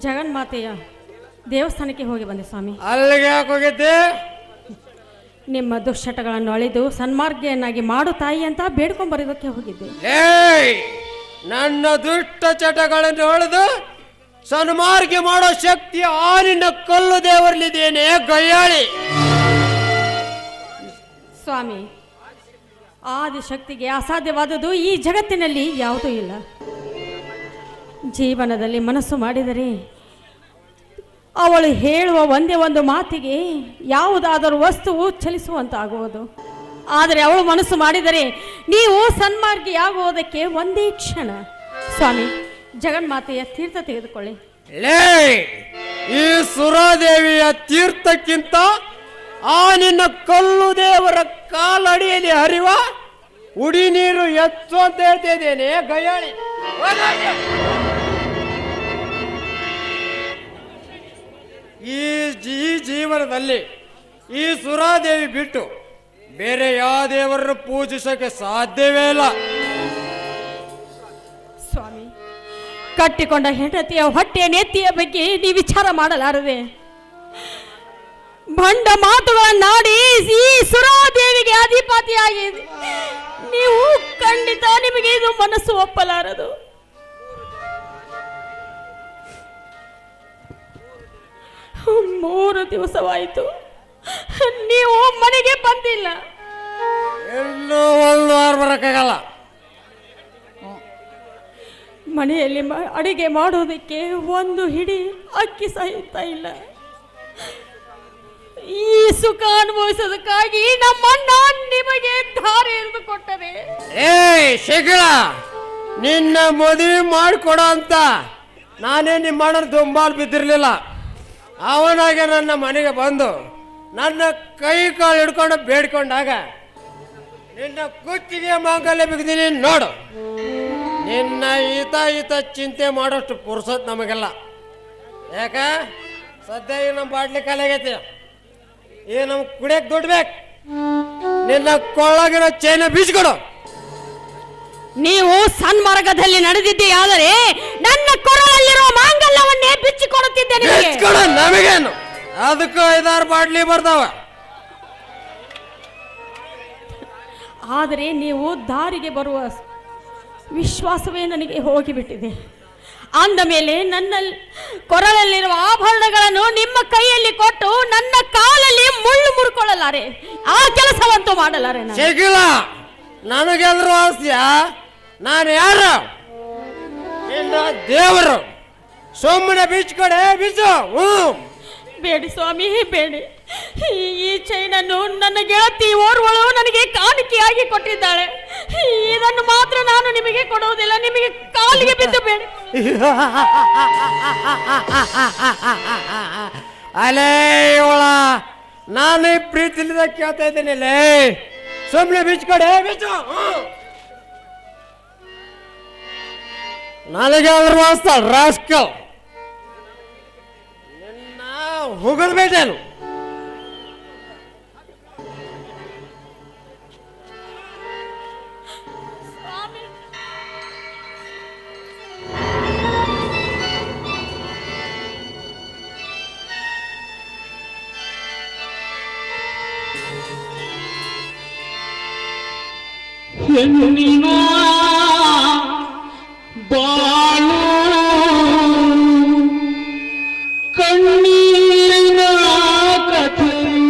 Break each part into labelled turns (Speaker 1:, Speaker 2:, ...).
Speaker 1: ಜಗನ್ಮಾತೆಯ ದೇವಸ್ಥಾನಕ್ಕೆ ಹೋಗಿ ಬಂದೆ ಸ್ವಾಮಿ.
Speaker 2: ಅಲ್ಲಿಗೆ ಯಾಕೆ ಹೋಗಿದ್ದೆ?
Speaker 1: ನಿಮ್ಮ ದುಶ್ಚಟಗಳನ್ನು ಅಳಿದು ಸನ್ಮಾರ್ಗಿಯನ್ನಾಗಿ ಮಾಡು ತಾಯಿ ಅಂತ ಬೇಡ್ಕೊಂಡ್ ಬರೋದಕ್ಕೆ ಹೋಗಿದ್ದೆ.
Speaker 2: ನನ್ನ ದುಷ್ಟ ಚಟಗಳನ್ನು ಅಳಿದು ಸನ್ಮಾರ್ಗಿ ಮಾಡೋ ಶಕ್ತಿ ಆ ನಿನ್ನ ಕಲ್ಲು ದೇವರಲ್ಲಿದ್ದೇನೆ ಗಯ್ಯಾಳಿ.
Speaker 1: ಸ್ವಾಮಿ, ಆದಿಶಕ್ತಿಗೆ ಅಸಾಧ್ಯವಾದುದು ಈ ಜಗತ್ತಿನಲ್ಲಿ ಯಾವುದೂ ಇಲ್ಲ. ಜೀವನದಲ್ಲಿ ಮನಸ್ಸು ಮಾಡಿದರೆ ಅವಳು ಹೇಳುವ ಒಂದೇ ಒಂದು ಮಾತಿಗೆ ಯಾವುದಾದರೂ ವಸ್ತುವು ಚಲಿಸುವಂತಾಗುವುದು. ಆದರೆ ಅವಳು ಮನಸ್ಸು ಮಾಡಿದರೆ ನೀವು ಸನ್ಮಾರ್ಗಿಯಾಗುವುದಕ್ಕೆ ಒಂದೇ ಕ್ಷಣ. ಸ್ವಾಮಿ, ಜಗನ್ಮಾತೆಯ ತೀರ್ಥ ತೆಗೆದುಕೊಳ್ಳಿ.
Speaker 2: ಈ ಸುರಾದೇವಿಯ ತೀರ್ಥಕ್ಕಿಂತ ಆ ನಿನ್ನ ಕಲ್ಲು ದೇವರ ಕಾಲಡಿಯಲ್ಲಿ ಹರಿವ ಉಡಿ ನೀರು ಎತ್ತು ಅಂತ ಹೇಳ್ತಾ ಇದ್ದೇನೆ ಗಯ್ಯಾಳಿ. ಈ ಜೀವನದಲ್ಲಿ ಈ ಸುರಾದೇವಿ ಬಿಟ್ಟು ಬೇರೆ ಯಾವ ದೇವರನ್ನು ಪೂಜಿಸೋಕೆ ಸಾಧ್ಯವೇ ಇಲ್ಲ.
Speaker 1: ಸ್ವಾಮಿ, ಕಟ್ಟಿಕೊಂಡ ಹೆಂಡತಿಯ ಹೊಟ್ಟೆಯ ನೆತ್ತಿಯ ಬಗ್ಗೆ ನೀವು ವಿಚಾರ ಮಾಡಲಾರದೆ ಭಂಡ ಮಾತುಗಳನ್ನಾಡಿ ಈ ಸುರಾದೇವಿಗೆ ಅಧಿಪತಿಯಾಗಿ ನೀವು ಖಂಡಿತ ನಿಮಗೆ ಇದು ಮನಸ್ಸು ಒಪ್ಪಲಾರದು. 3 ದಿವಸವಾಯಿತು, ನೀವು ಮನೆಗೆ ಬಂದಿಲ್ಲ.
Speaker 2: ಇನ್ನೂ 1 ವಾರ ಬರಕ್ಕಾಗಲ್ಲ.
Speaker 1: ಮನೆಯಲ್ಲಿ ಅಡಿಗೆ ಮಾಡೋದಕ್ಕೆ ಒಂದು ಹಿಡಿ ಅಕ್ಕಿ ಸಹಿತ ಇಲ್ಲ. ಈ ಸುಖ ಅನುಭವಿಸೋದಕ್ಕಾಗಿ ನಮ್ಮಣ್ಣ ನಿಮಗೆ ದಾರಿ ಎರೆದು ಕೊಟ್ಟರೆ.
Speaker 2: ಶೇಖರ, ನಿನ್ನ ಮದುವೆ ಮಾಡಿಕೊಡ ಅಂತ ನಾನೇ ನಿಮ್ಮ ಅಣ್ಣನ ದುಂಬಾಲ್ ಬಿದ್ದಿರ್ಲಿಲ್ಲ. ಅವನಾಗೆ ನನ್ನ ಮನೆಗೆ ಬಂದು ನನ್ನ ಕೈ ಕಾಲು ಹಿಡ್ಕೊಂಡು ಬೇಡ್ಕೊಂಡಾಗ ನಿನ್ನ ಕುತ್ತಿಗೆ ಮಾಂಗಲ್ಯ ಬಿಗಿದೀನಿ ನೋಡು. ನಿನ್ನ ಈತ ಚಿಂತೆ ಮಾಡೋಷ್ಟು ಪುರ್ಸತ್ ನಮಗೆಲ್ಲ. ಯಾಕ ಸದ್ಯ ಈಗ ನಮ್ಮ ಬಾಟ್ಲಿ ಖಾಲಿಯಾಗೈತಿ, ಈಗ ನಮ್ಗೆ ಕುಡಿಯಕ್ಕೆ ದುಡ್ಡು ಬೇಕು. ನಿನ್ನ ಕೊಳ್ಳಗಿರೋ ಚೈನ ಬೀಸ್ಕೊಡು.
Speaker 1: ನೀವು ಸನ್ಮಾರ್ಗದಲ್ಲಿ ನಡೆದಿದ್ದೆ ಆದರೆ ನನ್ನ ಕೊರಳಲ್ಲಿರುವ ಮಾಂಗಲ್ಯವನ್ನೇ ಬಿಚ್ಚಿಕೊಡುತ್ತಿದ್ದೆ.
Speaker 2: ನಮಗೇನು ಅದಕ್ಕೂ 5-6 ಬಾಟ್ಲಿ ಬರ್ತಾವ.
Speaker 1: ಆದರೆ ನೀವು ದಾರಿಗೆ ಬರುವ ವಿಶ್ವಾಸವೇ ನನಗೆ ಹೋಗಿಬಿಟ್ಟಿದೆ. ಅಂದ ಮೇಲೆ ನನ್ನ ಕೊರಳಲ್ಲಿರುವ ಆಭರಣಗಳನ್ನು ನಿಮ್ಮ ಕೈಯಲ್ಲಿ ಕೊಟ್ಟು ನನ್ನ ಕಾಲಲ್ಲಿ ಮುಳ್ಳು ಮುರ್ಕೊಳ್ಳಲಾರೆ. ಆ ಕೆಲಸವಂತೂ ಮಾಡಲಾರೆ.
Speaker 2: ನನಗೆಲ್ಲರೂ ಆಸ್ತಿಯ? ನಾನು ಯಾರು? ನಿನ್ನ ದೇವರು. ಸುಮ್ಮನೆ ಬೀಚ್ ಕಡೆ ಬೀಚು.
Speaker 1: ಬೇಡಿ ಸ್ವಾಮಿ, ಬೇಡಿ. ಈ ಚೈನನ್ನು ನನ್ನ ಗೆಳತಿ ಓರ್ವಳು ನನಗೆ ಕಾಣಿಕೆಯಾಗಿ ಕೊಟ್ಟಿದ್ದಾಳೆ. ಇದನ್ನು ಮಾತ್ರ ನಾನು ನಿಮಗೆ ಕೊಡುವುದಿಲ್ಲ. ನಿಮಗೆ ಕಾಲಿಗೆ ಬಿದ್ದು ಬೇಡಿ.
Speaker 2: ಅಲೇ ಇವಳ, ನಾನು ಈ ಪ್ರೀತಿಲಿಂದ ಕೇಳ್ತಾ ಇದ್ದೇನೆ. ಸುಮ್ಮನೆ ಬೀಚ್ ಕಡೆ ಬೀಚು. ನನಗೆ ಅದ್ರ ವಾಸ್ತಾಳ ರಾಸ್ಕಲ್. ನಿನ್ನ ಹೋಗಲ್ಬೇಟೇನು?
Speaker 3: ಹೆಣ್ಣಿನ ಬಾಳು ಕಣ್ಣೀರಿನ ಕಥೆಯು,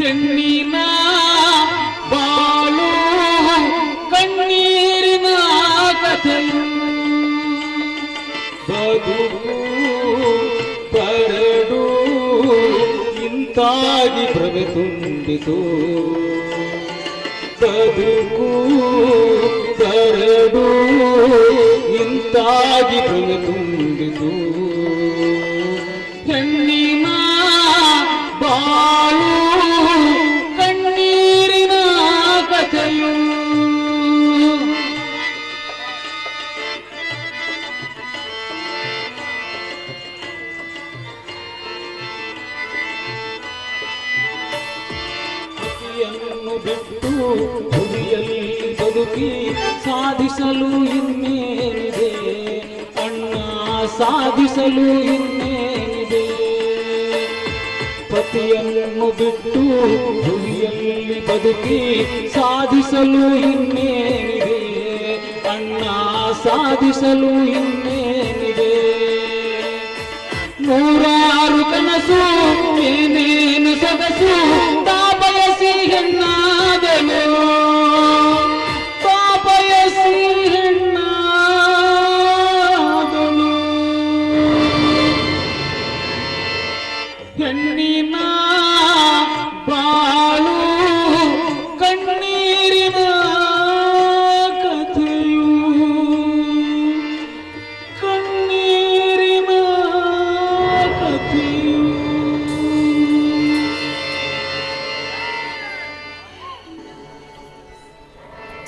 Speaker 3: ಹೆಣ್ಣಿನ ಬಾಳು ಕಣ್ಣೀರಿನ ಕಥೆಯು, ಬದುಕು ಬರಡು ಇಂತಾಗಿ ಭ್ರಮೆ ತುಂಬಿತು, ಬದುಕು ಬರಡು ಇಂತಾಗಿ ಭ್ರಮೆ ತುಂಬಿತು, ಹೆಣ್ಣಿನ ಬಾಳು ಕಣ್ಣೀರಿನ ಕಥೆಯು. ಬಿಟ್ಟು ಹುಲಿಯಲ್ಲಿ ಬದುಕಿ ಸಾಧಿಸಲು ಇನ್ನೇನಿದೆ. ಸಾಧಿಸಲು ಇನ್ನೇನಿದೆ ಪತಿಯನ್ನು ಬಿಟ್ಟು ಭೂಮಿಯಲ್ಲಿ ಬದುಕಿ ಸಾಧಿಸಲು ಇನ್ನೇನಿದೆ ಅಣ್ಣ ಸಾಧಿಸಲು ಇನ್ನೇನಿದೆ ನೂರಾರು ಕನಸು ಏನೇನು ಸೊಗಸು ತಾ ಬಯಸಿ ಹೆಣ್ಣಾದನು ತಾ ಬಯಸಿ ಹೆಣ್ಣಾದನು ಹೆಣ್ಣಿನ ಬಾಳು ಕಣ್ಣೀರಿನ ಕಥೆಯು ಕಣ್ಣೀರಿನ ಕಥೆಯು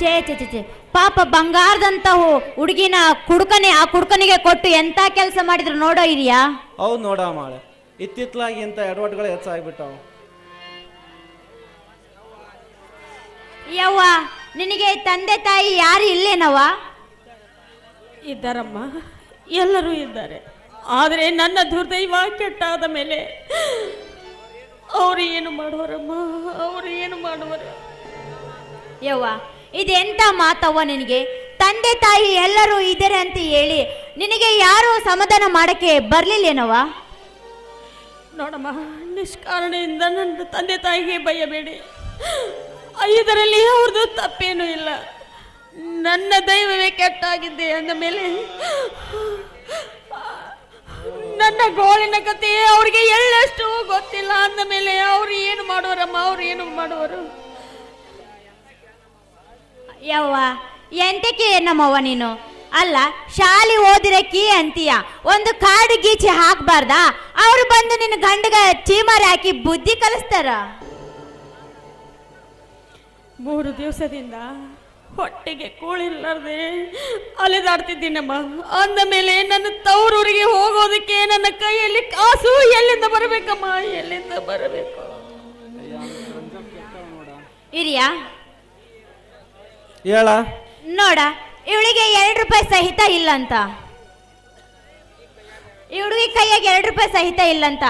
Speaker 4: ಛೇ ಛೇ ಛೇ ಛೇ ಪಾಪ ಬಂಗಾರದಂತ ಹುಡುಗಿನ ಆ ಕುಡುಕನಿಗೆ ಕೊಟ್ಟು ಎಂತ ಕೆಲಸ ಮಾಡಿದ್ರು ನೋಡೋ ಇದೆಯಾ?
Speaker 5: ಹೌದು ನೋಡ ಮಾಳೆ, ಇತ್ತಿತ್ತಲಾಗಿ ಇಂಥ ಎಡವಟ್ಗಳು ಹೆಚ್ಚಾಗ್ಬಿಟ್ಟಾವ.
Speaker 4: ಯವ್ವ, ನಿನಗೆ ತಂದೆ ತಾಯಿ ಯಾರು ಇಲ್ಲೇನವ್ವ?
Speaker 1: ಇದ್ದಾರಮ್ಮ, ಎಲ್ಲರೂ ಇದ್ದಾರೆ. ಆದರೆ ನನ್ನ ದುರ್ದೈವ ಕೆಟ್ಟಾದ ಮೇಲೆ ಅವರು ಏನು ಮಾಡುವರಮ್ಮ, ಅವರು ಏನು ಮಾಡುವರು?
Speaker 4: ಯವ್ವ, ಇದೆಂತ ಮಾತವ್ವ ನಿನಗೆ? ತಂದೆ ತಾಯಿ ಎಲ್ಲರೂ ಇದ್ದಾರೆ ಅಂತ ಹೇಳಿ ನಿನಗೆ ಯಾರು ಸಮಾಧಾನ ಮಾಡಕ್ಕೆ ಬರ್ಲಿಲ್ಲೇನವ್ವ?
Speaker 1: ನೋಡಮ್ಮ, ನಿಷ್ಕಾರಣದಿಂದ ನನ್ನ ತಂದೆ ತಾಯಿಗೆ ಬೈಯಬೇಡಿ. ಇದರಲ್ಲಿ ಅವ್ರದ್ದು ತಪ್ಪೇನೂ ಇಲ್ಲ. ನನ್ನ ದೈವವೇ ಕೆಟ್ಟಾಗಿದ್ದೆ ಅಂದ ಮೇಲೆ ನನ್ನ ಗೋಳಿನ ಕತೆ ಅವ್ರಿಗೆ ಎಳ್ಳಷ್ಟು ಗೊತ್ತಿಲ್ಲ ಅಂದ ಮೇಲೆ ಅವ್ರು ಏನು ಮಾಡುವರಮ್ಮ, ಅವ್ರು ಏನು ಮಾಡುವರು?
Speaker 4: ಯವ್ವ, ಎಂತಕ್ಕೆ ನಮ್ಮವ್ವ ನೀನು? ಅಲ್ಲ, ಶಾಲೆ ಓದಿರಕ್ಕಿ ಅಂತೀಯ, ಒಂದು ಕಾಡು ಗೀಚಿ ಹಾಕ್ಬಾರ್ದಾ? ಅವ್ರು ಬಂದು ನಿನ್ನ ಗಂಡಗ ಚೀಮಾರಿ ಹಾಕಿ ಬುದ್ಧಿ ಕಲಿಸ್ತಾರ.
Speaker 1: 3 ದಿವಸದಿಂದ ಹೊಟ್ಟೆಗೆ ಕೂಳಿಲ್ಲಾರ್ದೆ ಅಲೆದಾಡ್ತಿದ್ದೀನಮ್ಮ. ಅಂದ ಮೇಲೆ ನನ್ನ ತವರೂರಿಗೆ ಹೋಗೋದಕ್ಕೆ ನನ್ನ ಕೈಯಲ್ಲಿ ಕಾಸು ಎಲ್ಲಿಂದ ಬರಬೇಕಮ್ಮ, ಎಲ್ಲಿಂದ ಬರಬೇಕು?
Speaker 4: ಇರಿಯಾ
Speaker 5: ಹೇಳ
Speaker 4: ನೋಡ, ಇವಳಿಗೆ 2 ರೂಪಾಯಿ ಸಹಿತ ಇಲ್ಲಂತ. ಈ ಹುಡುಗಿ ಕೈಯಾಗ 2 ರೂಪಾಯಿ ಸಹಿತ ಇಲ್ಲಂತ.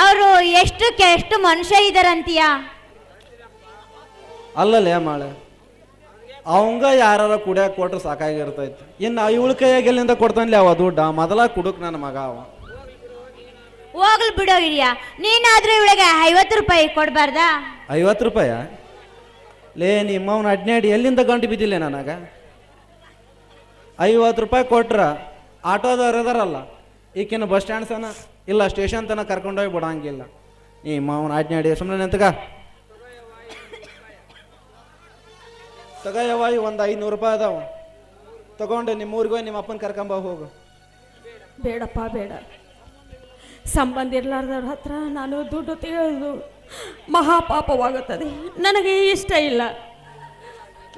Speaker 4: ಅವರು ಎಷ್ಟು ಮನುಷ್ಯ ಇದಾರಂತೀಯ?
Speaker 5: ಅಲ್ಲಲ್ಲೇ ಮಾಳೆ, ಅವಂಗ ಯಾರ ಕುಡಿಯಕ್ಕೆ ಕೊಟ್ರೆ ಸಾಕಾಗಿರ್ತೈತಿ. ಇನ್ನು ಇವಳ ಕೈಯಾಗ ಎಲ್ಲಿಂದ ಕೊಡ್ತಾನ್ಲಿ ಅವ ದುಡ್ಡ? ಮೊದಲ ಕುಡುಕ್ ನನ್ನ ಮಗ ಅವ.
Speaker 4: ಹೋಗ್ಲಿ ಬಿಡೋ ಇರಿಯಾ, ನೀನಾದ್ರೂ ಇವಳಿಗೆ 50 ರೂಪಾಯಿ ಕೊಡ್ಬಾರ್ದಾ?
Speaker 5: 50 ರೂಪಾಯ? ಲೇ, ನಿಮ್ಮವನ ಅಡ್ನಾಡಿ ಎಲ್ಲಿಂದ ಗಂಟು ಬಿದ್ದಿಲ್ಲ ನನಗೆ? 50 ರೂಪಾಯಿ ಕೊಟ್ರ ಆಟೋದವ್ರು ಇದಾರಲ್ಲ, ಈಕಿನ ಬಸ್ ಸ್ಟ್ಯಾಂಡ್ ತನ ಇಲ್ಲ ಸ್ಟೇಷನ್ ತನಕ ಕರ್ಕೊಂಡೋಗಿ ಬಿಡಂಗಿಲ್ಲ. ನಿಮ್ಮವನ ಅಡ್ನಾಡಿ ಸುಮ್ಮನೆ ನಿಂತಗ ತಗಯವ, ಒಂದು 500 ರೂಪಾಯಿ ಅದಾವ, ತಗೊಂಡು ನಿಮ್ಮ ಊರಿಗೆ ಹೋಗಿ ನಿಮ್ಮ ಅಪ್ಪನ ಕರ್ಕೊಂಬ ಹೋಗು.
Speaker 1: ಬೇಡಪ್ಪ ಬೇಡ. ಸಂಬಂಧ ಇರ್ಲಾರ್ದವ್ರ ಹತ್ರ ನಾನು ದುಡ್ಡು ತೆಗೆದು ಮಹಾಪಾಪವಾಗುತ್ತದೆ. ನನಗೆ ಇಷ್ಟ ಇಲ್ಲ.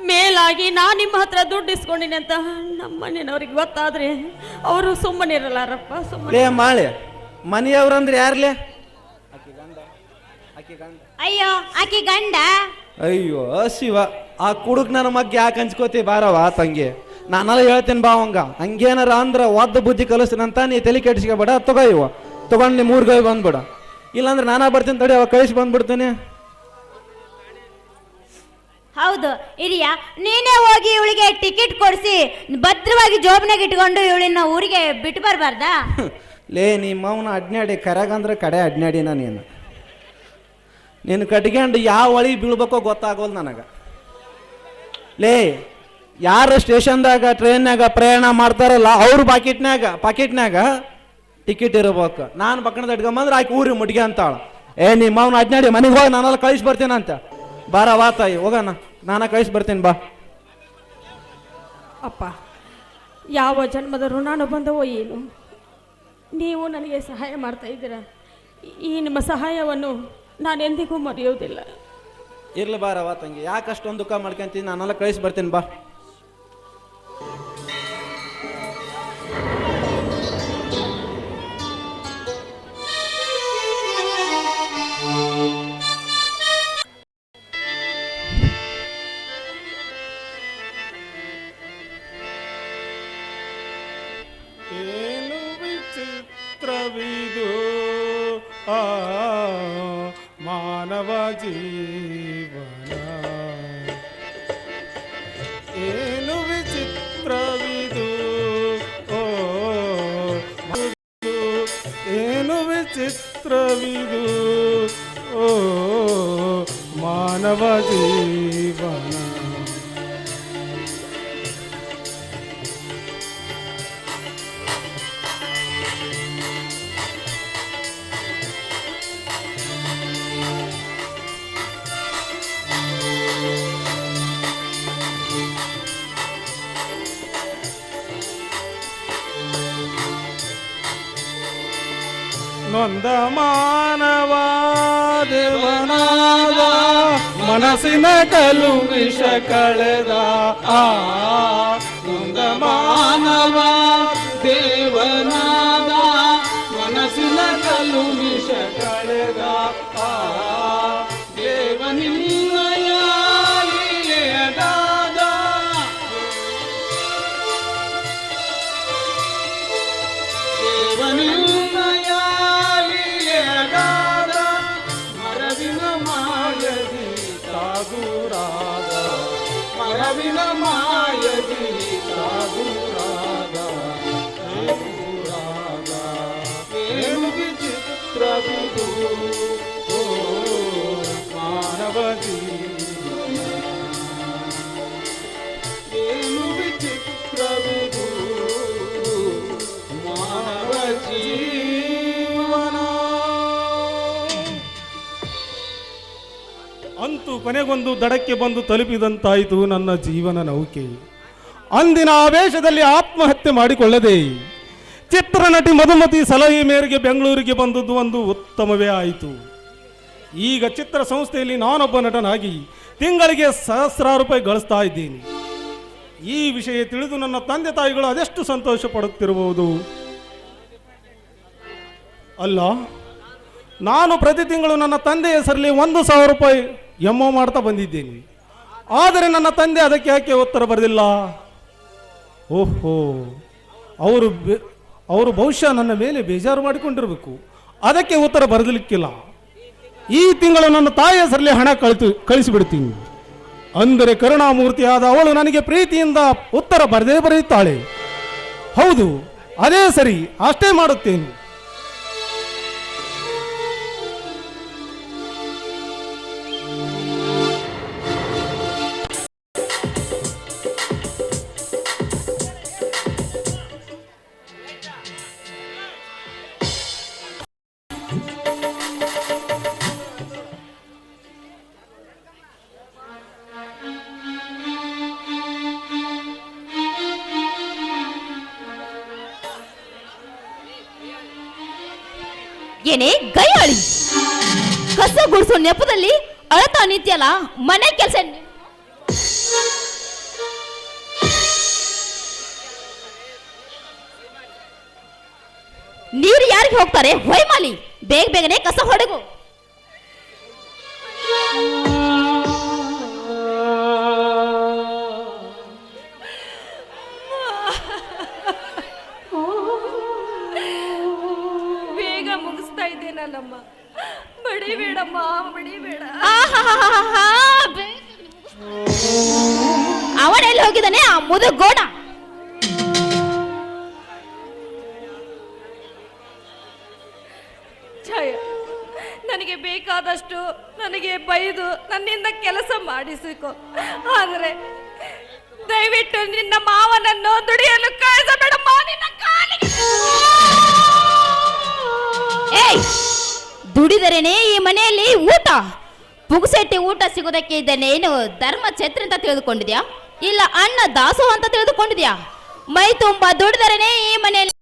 Speaker 1: ಮೇಲಾಗಿ ನಾನು ನಿಮ್ಮ ಹತ್ರ ದುಡ್ಡು ಇಸ್ಕೊಂಡಿನಿ ಅಂತ ನಮ್ಮ ಮನೆಯವ್ರಿಗೆ ಗೊತ್ತಾದ್ರೆ ಅವರು ಸುಮ್ಮನಿರಲಾರಪ್ಪ, ಸುಮ್ಮನೆ.
Speaker 5: ಲೇ ಮಾಳೆ, ಮನೆಯವ್ರಂದ್ರೆ ಯಾರ್ಲೇ?
Speaker 4: ಅಯ್ಯೋ, ಆಕಿ ಗಂಡ.
Speaker 5: ಅಯ್ಯೋ ಶಿವ, ಆ ಕುಡುಕ್ ನನ್ನ ಮಗ್ಗೆ ಯಾಕೆ ಹಂಚ್ಕೋತಿ? ಬಾರವ ತಂಗಿ, ನಾನೆಲ್ಲ ಹೇಳ್ತೇನೆ ಬಾ ಅವಂಗ. ಹಂಗೇನಾರ ಅಂದ್ರೆ ಒದ್ದ ಬುದ್ಧಿ ಕಲಿಸ್ತೀನಂತ ನೀ ತಲೆ ಕೆಡಿಸ್ಕೊಬೇಡ. ತಗೋ ಇವ, ತಗೊಂಡು ನಿಮ್ಮ ಊರಿಗೆ ಹೋಗಿ ಬಂದ್ಬಿಡ. ಇಲ್ಲಾಂದ್ರೆ ನಾನಾ ಬರ್ತೀನಿ ತಡಿ, ಅವ ಕಳಿಸಿ ಬಂದ್ಬಿಡ್ತೀನಿ.
Speaker 4: ಹೌದು ಇರಿಯಾ, ನೀನೇ ಹೋಗಿ ಇವಳಿಗೆ ಟಿಕೆಟ್ ಕೊಡಿಸಿ ಭದ್ರವಾಗಿ ಜೋಬ್ನಾಗ ಇಟ್ಕೊಂಡು ಇವಳನ್ನ ಊರಿಗೆ ಬಿಟ್ಟು ಬರಬಾರ್ದಾ?
Speaker 5: ಲೇ, ನಿಮ್ಮ ಅವನ ಅಡ್ನಾಡಿ ಕರೆಗಂದ್ರೆ ಕಡೆ ಅಡ್ನಾಡಿನ ನೀನು ಕಟ್ಕೊಂಡು ಯಾವ ಒಳಗೆ ಬೀಳ್ಬೇಕೋ ಗೊತ್ತಾಗೋದು ನನಗೆ. ಲೇ, ಯಾರು ಸ್ಟೇಷನ್ದಾಗ ಟ್ರೈನ್ನಾಗ ಪ್ರಯಾಣ ಮಾಡ್ತಾರಲ್ಲ ಅವ್ರ ಪಾಕೆಟ್ನಾಗ ಟಿಕೆಟ್ ಇರ್ಬೇಕು. ನಾನು ಬಕ್ಕಣದ ಇಟ್ಕೊಂಬಂದ್ರೆ ಆಕೆ ಊರಿಗೆ ಮುಡ್ಗೆ ಅಂತಾಳ. ನಿಮ್ಮ ಅವನ ಅಡ್ನಾಡಿ ಮನೆಗೆ ಹೋಗಿ ನಾನೆಲ್ಲ ಕಳಿಸಿ ಬರ್ತೀನಂತ. ಬಾರವಾ ತಾಯಿ, ಹೋಗೋಣ, ನಾನು ಕಳಿಸಿ ಬರ್ತೀನಿ ಬಾ.
Speaker 1: ಅಪ್ಪ, ಯಾವ ಜನ್ಮದ ಋಣಾನು ಬಂದವೋ ಏನು, ನೀವು ನನಗೆ ಸಹಾಯ ಮಾಡ್ತಾ ಇದ್ದೀರಾ. ಈ ನಿಮ್ಮ ಸಹಾಯವನ್ನು ನಾನೆಂದಿಗೂ ಮರೆಯುವುದಿಲ್ಲ.
Speaker 5: ಇರ್ಲಿ ಬಾರವಾ ತಂಗಿ, ಯಾಕೆ ಅಷ್ಟೊಂದು ದುಃಖ ಮಾಡ್ಕೊಂತೀನಿ, ನಾನೆಲ್ಲ ಕಳಿಸಿ ಬರ್ತೀನಿ ಬಾ.
Speaker 6: ಏನು ವಿಚಿತ್ರವಿದು ಆ ಮಾನವ ಜೀವನ ಏನು ವಿಚಿತ್ರವಿದು ಓ ಏನು ವಿಚಿತ್ರವಿದು ಓ ಮಾನವ ಜೀವನ. ನೊಂದ ಮಾನವ ದೇವನಾದ ಮನಸ್ಸಿನ ಕಲುಷ ಕಳೆದ ಆ
Speaker 3: ನೊಂದ ಮಾನವ ದೇವನಾದ ಮನಸ್ಸಿನ ಕಲುಷ ಕಳೆದ ಆ ದೇವನಿನ್ನಯ ಲೀಲೆಯದಾದ ದೇವನಿನ್ನಯ ಲೀಲೆಯದಾದ ಮರವಿನ ಮಾಯದಿ ಸಾಧುರಾದ ಮರವಿನ ಮಾಯದಿ ಸಾಧುರಾದ ಏನು ವಿಚಿತ್ರವಿದು ಓ ಮಾನವ ಜೀವನ ಏನು ವಿಚಿತ್ರವಿದು ಮಾನವ ಜೀವನ.
Speaker 6: ಅಂತೂ ಕೊನೆಗೊಂದು ದಡಕ್ಕೆ ಬಂದು ತಲುಪಿದಂತಾಯಿತು ನನ್ನ ಜೀವನ ನೌಕೆ. ಅಂದಿನ ಆವೇಶದಲ್ಲಿ ಆತ್ಮಹತ್ಯೆ ಮಾಡಿಕೊಳ್ಳದೆ ಚಿತ್ರನಟಿ ಮಧುಮತಿ ಸಲಹೆ ಮೇರೆಗೆ ಬೆಂಗಳೂರಿಗೆ ಬಂದದ್ದು ಒಂದು ಉತ್ತಮವೇ ಆಯಿತು. ಈಗ ಚಿತ್ರ ಸಂಸ್ಥೆಯಲ್ಲಿ ನಾನೊಬ್ಬ ನಟನಾಗಿ ತಿಂಗಳಿಗೆ ಸಹಸ್ರಾರು ರೂಪಾಯಿ ಗಳಿಸ್ತಾ ಇದ್ದೀನಿ. ಈ ವಿಷಯ ತಿಳಿದು ನನ್ನ ತಂದೆ ತಾಯಿಗಳು ಅದೆಷ್ಟು ಸಂತೋಷ ಪಡುತ್ತಿರಬಹುದು ಅಲ್ಲ. ನಾನು ಪ್ರತಿ ತಿಂಗಳು ನನ್ನ ತಂದೆ ಹೆಸರಲ್ಲಿ 1,000 ರೂಪಾಯಿ ಎಮ್ಮೋ ಮಾಡ್ತಾ ಬಂದಿದ್ದೇನೆ. ಆದರೆ ನನ್ನ ತಂದೆ ಅದಕ್ಕೆ ಯಾಕೆ ಉತ್ತರ ಬರೆದಿಲ್ಲ? ಓಹೋ, ಅವರು ಬಹುಶಃ ನನ್ನ ಮೇಲೆ ಬೇಜಾರು ಮಾಡಿಕೊಂಡಿರಬೇಕು. ಅದಕ್ಕೆ ಉತ್ತರ ಬರೆದಲಿಕ್ಕಿಲ್ಲ. ಈ ತಿಂಗಳು ನನ್ನ ತಾಯಿ ಹೆಸರಲ್ಲಿ ಹಣ ಕಳಿಸಿಬಿಡ್ತೀನಿ. ಅಂದರೆ ಕರುಣಾಮೂರ್ತಿಯಾದ ಅವಳು ನನಗೆ ಪ್ರೀತಿಯಿಂದ ಉತ್ತರ ಬರೆದೇ ಬರೆಯುತ್ತಾಳೆ. ಹೌದು, ಅದೇ ಸರಿ, ಅಷ್ಟೇ ಮಾಡುತ್ತೇನೆ.
Speaker 4: ಏನೇ ಗೈಯಾಳಿ, ಕಸ ಗುಡಿಸೋ ನೆಪದಲ್ಲಿ ಅಳತಾ ನಿತ್ಯಲ್ಲ ಮನೆ ಕೆಲಸ. ನೀರು ಯಾರಿಗೆ ಹೋಗ್ತಾರೆ? ಹೊಯ್ಮಾಲಿ, ಬೇಗ ಬೇಗನೆ ಕಸ ಹೊಡೆಗು.
Speaker 1: ಮುಗಿಸ್ತಾ ಇದ್ದೇನಲ್ಲಮ್ಮ, ಬಡಿಬೇಡಮ್ಮ, ಬಡಿಬೇಡ.
Speaker 4: ಅವನೆಲ್ಲಿ ಹೋಗಿದ್ದಾನೆ ಆ ಮುದುಗೋಣ?
Speaker 1: ಛಾಯ, ನನಗೆ ಬೇಕಾದಷ್ಟು ನನಗೆ ಬೈದು ನನ್ನಿಂದ ಕೆಲಸ ಮಾಡಿಸಿಕೊ. ಆದರೆ ದಯವಿಟ್ಟು ನಿನ್ನ ಮಾವನನ್ನು ದುಡಿಯಲು ಕಳಿಸಬೇಡಮ್ಮ. ನಿನ್ನ ಕಾಲಿಗೆ
Speaker 4: ದುಡಿದರೇನೆ ಈ ಮನೆಯಲ್ಲಿ ಊಟ. ಪುಗುಸೆಟ್ಟಿ ಊಟ ಸಿಗೋದಕ್ಕೆ ಇದ್ದೇನೇನು ಧರ್ಮ ಛತ್ರ ಅಂತ ತಿಳಿದುಕೊಂಡಿದ್ಯಾ? ಇಲ್ಲ ಅನ್ನ ದಾಸೋಹ ಅಂತ ತಿಳಿದುಕೊಂಡಿದ್ಯಾ? ಮೈ ತುಂಬಾ ದುಡಿದರೇನೆ ಈ ಮನೆಯಲ್ಲಿ